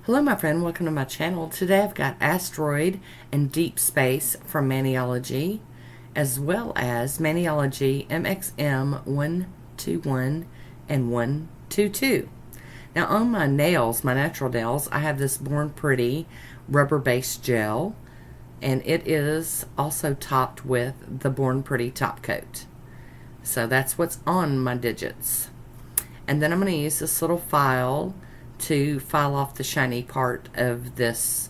Hello my friend, welcome to my channel. Today I've got Asteroid and Deep Space from Maniology, as well as Maniology MXM121 and 122. Now on my nails, my natural nails, I have this Born Pretty rubber-based gel, and it is also topped with the Born Pretty top coat. So that's what's on my digits. And then I'm going to use this little file to file off the shiny part of this.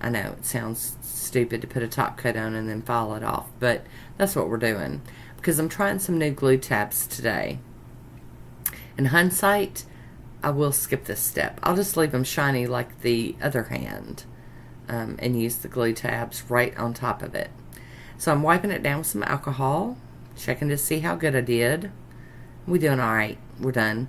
I know it sounds stupid to put a top coat on and then file it off, but that's what we're doing because I'm trying some new glue tabs today. In hindsight, I will skip this step. I'll just leave them shiny like the other hand and use the glue tabs right on top of it. So I'm wiping it down with some alcohol, checking to see how good I did. We're doing alright. We're done.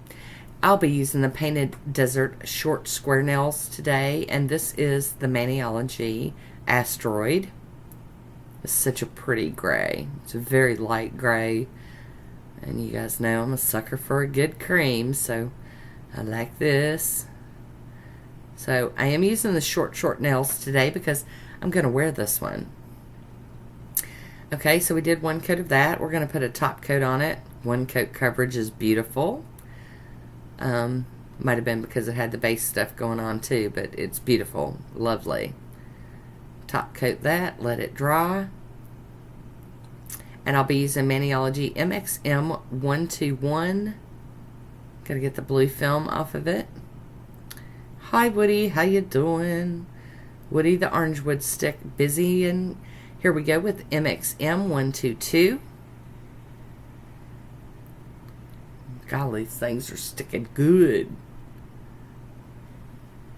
I'll be using the Painted Desert short square nails today, and this is the Maniology Asteroid. It's such a pretty gray. It's a very light gray, and you guys know I'm a sucker for a good cream, so I like this. So I am using the short nails today because I'm going to wear this one. Okay, so we did one coat of that. We're going to put a top coat on it. One coat coverage is beautiful. Might have been because it had the base stuff going on too, but it's beautiful, lovely. Top coat that, let it dry. And I'll be using Maniology MXM121. Gotta get the blue film off of it. Hi Woody, how you doing? Woody the orange wood stick, busy, and here we go with MXM122. Golly, these things are sticking good.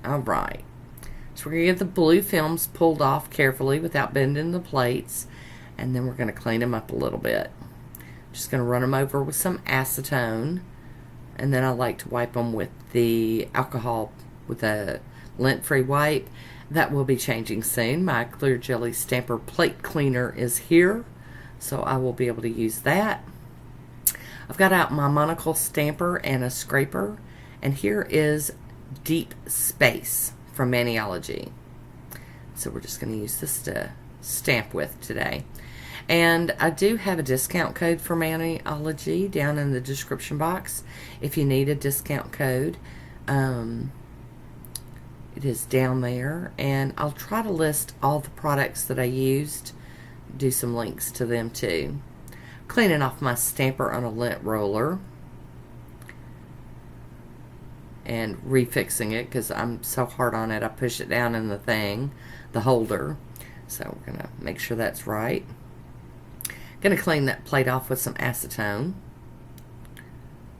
Alright. So we're going to get the blue films pulled off carefully without bending the plates. And then we're going to clean them up a little bit. Just going to run them over with some acetone. And then I like to wipe them with the alcohol, with a lint-free wipe. That will be changing soon. My ColorfulJuly Stamper Plate Cleaner is here. So I will be able to use that. I've got out my monocle stamper and a scraper, and here is Deep Space from Maniology. So we're just going to use this to stamp with today. And I do have a discount code for Maniology down in the description box if you need a discount code. It is down there, and I'll try to list all the products that I used, do some links to them too. Cleaning off my stamper on a lint roller and refixing it because I'm so hard on it. I push it down in the thing, the holder. So we're going to make sure that's right. Going to clean that plate off with some acetone.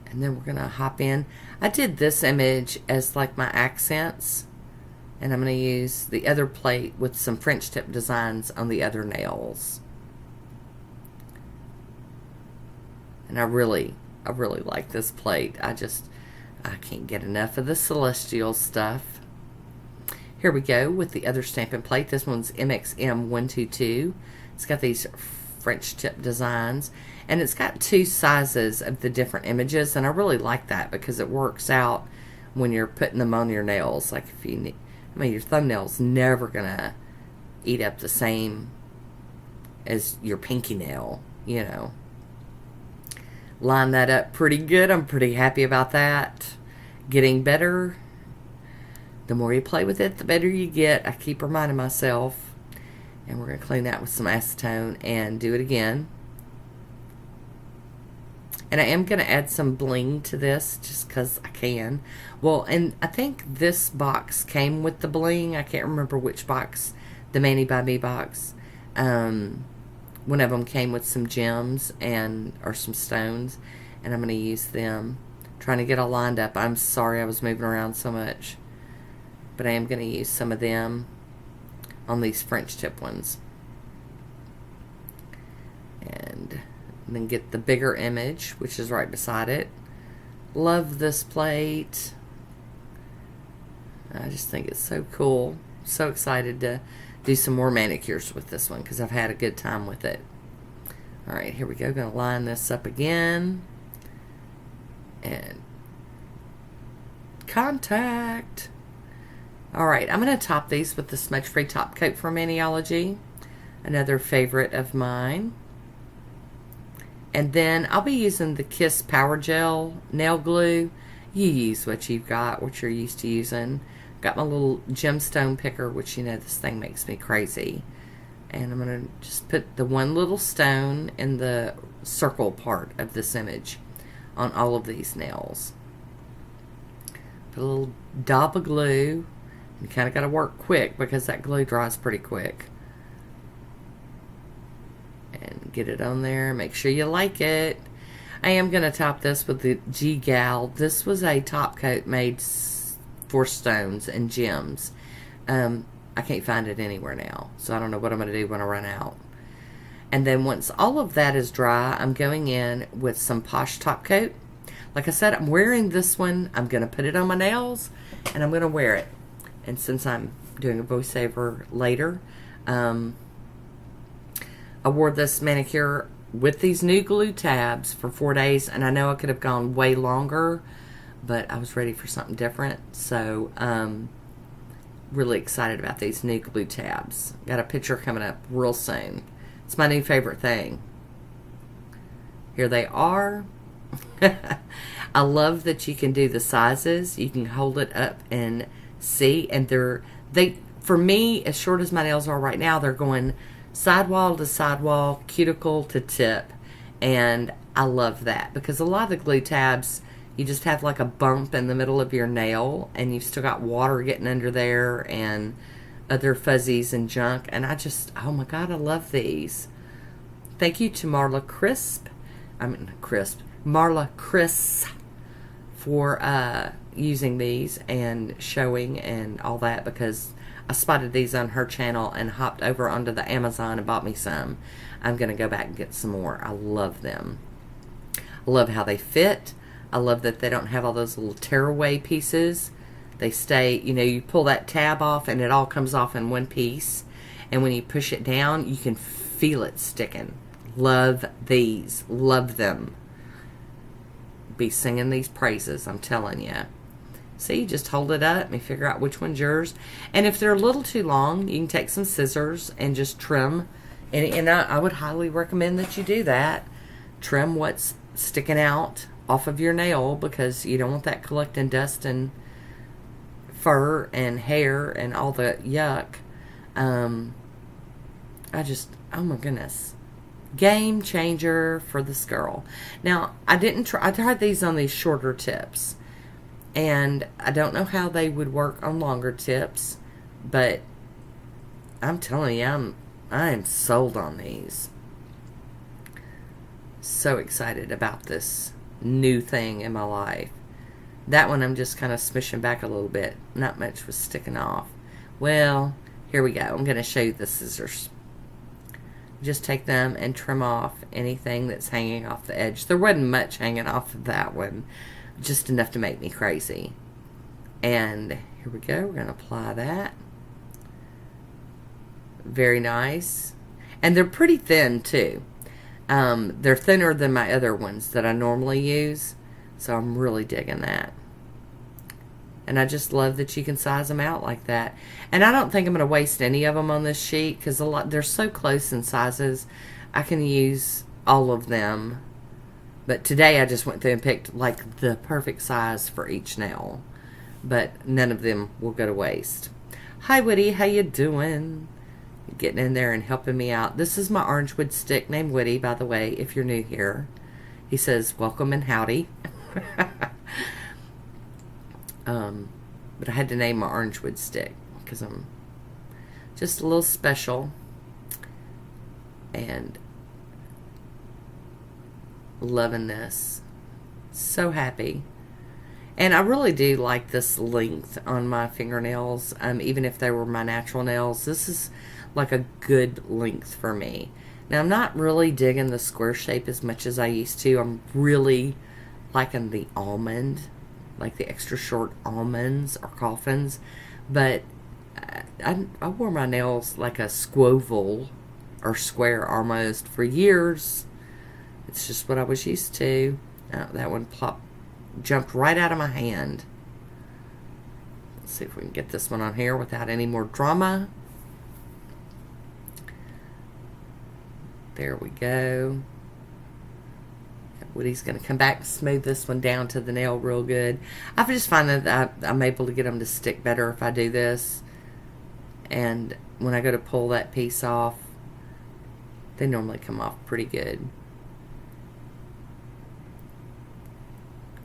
And then we're going to hop in. I did this image as like my accents. And I'm going to use the other plate with some French tip designs on the other nails. And I really like this plate. I can't get enough of the celestial stuff. Here we go with the other stamping plate. This one's MXM122. It's got these French tip designs. And it's got two sizes of the different images. And I really like that because it works out when you're putting them on your nails. Like if you need, I mean, your thumbnail's never going to eat up the same as your pinky nail, you know. Line that up pretty good. I'm pretty happy about that. Getting better. The more you play with it, the better you get. I keep reminding myself. And we're going to clean that with some acetone and do it again. And I am going to add some bling to this just because I can. Well, and I think this box came with the bling. I can't remember which box. The Mani by Me box. One of them came with some gems or some stones, and I'm going to use them. Trying to get all lined up. I'm sorry I was moving around so much, but I am going to use some of them on these French tip ones. And then get the bigger image, which is right beside it. Love this plate. I just think it's so cool. So excited to do some more manicures with this one because I've had a good time with it. Alright, here we go. Going to line this up again. And contact. Alright, I'm going to top these with the Smudge Free Top Coat from Maniology, another favorite of mine. And then I'll be using the Kiss Power Gel Nail Glue. You use what you've got, what you're used to using. Got my little gemstone picker, which, you know, this thing makes me crazy. And I'm going to just put the one little stone in the circle part of this image on all of these nails. Put a little dab of glue. You kind of got to work quick because that glue dries pretty quick. And get it on there. Make sure you like it. I am going to top this with the GERmanikure. This was a top coat made for stones and gems. I can't find it anywhere now, so I don't know what I'm going to do when I run out. And then once all of that is dry, I'm going in with some Posh top coat. Like I said, I'm wearing this one. I'm going to put it on my nails, and I'm going to wear it. And since I'm doing a voiceover later, I wore this manicure with these new glue tabs for 4 days, and I know I could have gone way longer, but I was ready for something different. So, really excited about these new glue tabs. Got a picture coming up real soon. It's my new favorite thing. Here they are. I love that you can do the sizes. You can hold it up and see, and for me, as short as my nails are right now, they're going sidewall to sidewall, cuticle to tip, and I love that because a lot of the glue tabs, you just have like a bump in the middle of your nail, and you've still got water getting under there and other fuzzies and junk, and oh my God, I love these. Thank you to Marla Kris for using these and showing and all that, because I spotted these on her channel and hopped over onto the Amazon and bought me some. I'm going to go back and get some more. I love them. I love how they fit. I love that they don't have all those little tearaway pieces. They stay, you know, you pull that tab off and it all comes off in one piece. And when you push it down, you can feel it sticking. Love these. Love them. Be singing these praises, I'm telling you. See, just hold it up and figure out which one's yours. And if they're a little too long, you can take some scissors and just trim. And I would highly recommend that you do that. Trim what's sticking out off of your nail, because you don't want that collecting dust and fur and hair and all the yuck. Oh my goodness. Game changer for this girl. Now, I tried these on these shorter tips. And I don't know how they would work on longer tips, but I'm telling you, I am sold on these. So excited about this new thing in my life. That one I'm just kind of smishing back a little bit. Not much was sticking off. Well, here we go. I'm going to show you the scissors. Just take them and trim off anything that's hanging off the edge. There wasn't much hanging off of that one. Just enough to make me crazy. And here we go. We're going to apply that. Very nice. And they're pretty thin too. They're thinner than my other ones that I normally use. So I'm really digging that. And I just love that you can size them out like that. And I don't think I'm going to waste any of them on this sheet, because they're so close in sizes. I can use all of them. But today I just went through and picked like the perfect size for each nail. But none of them will go to waste. Hi Woody, how you doing? Getting in there and helping me out. This is my orange wood stick named Woody, by the way, if you're new here. He says welcome and howdy. But I had to name my orange wood stick because I'm just a little special. And loving this. So happy. And I really do like this length on my fingernails, even if they were my natural nails. This is like a good length for me. Now, I'm not really digging the square shape as much as I used to. I'm really liking the almond, like the extra short almonds or coffins. But I wore my nails like a squoval or square almost for years. It's just what I was used to. That one jumped right out of my hand. Let's see if we can get this one on here without any more drama. There we go. Woody's going to come back and smooth this one down to the nail real good. I just find that I'm able to get them to stick better if I do this. And when I go to pull that piece off, they normally come off pretty good.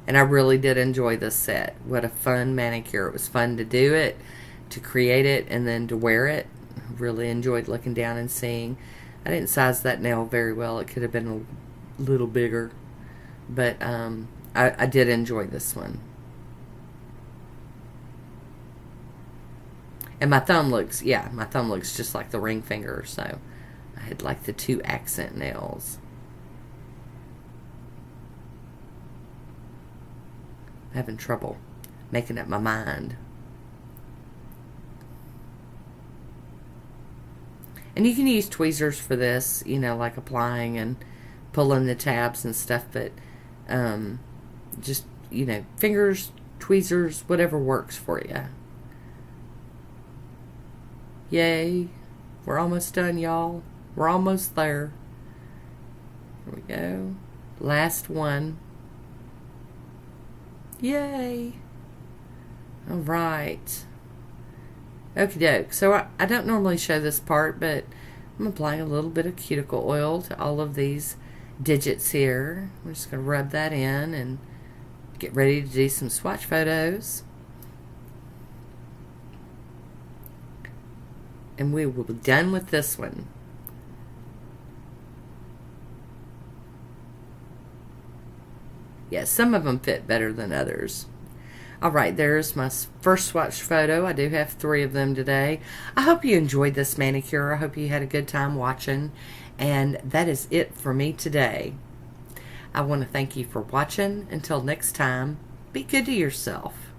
And I really did enjoy this set. What a fun manicure. It was fun to do it, to create it, and then to wear it. I really enjoyed looking down and seeing. I didn't size that nail very well. It could have been a little bigger. But I did enjoy this one. And my thumb looks, yeah, my thumb looks just like the ring finger. So I had like the 2 accent nails. I'm having trouble making up my mind. And you can use tweezers for this, you know, like applying and pulling the tabs and stuff, but just, you know, fingers, tweezers, whatever works for you. Yay. We're almost done, y'all. We're almost there. Here we go. Last one. Yay. All right. Okie doke. So I don't normally show this part, but I'm applying a little bit of cuticle oil to all of these digits here. We're just going to rub that in and get ready to do some swatch photos. And we will be done with this one. Yeah, some of them fit better than others. Alright, there's my first swatch photo. I do have 3 of them today. I hope you enjoyed this manicure. I hope you had a good time watching. And that is it for me today. I want to thank you for watching. Until next time, be good to yourself.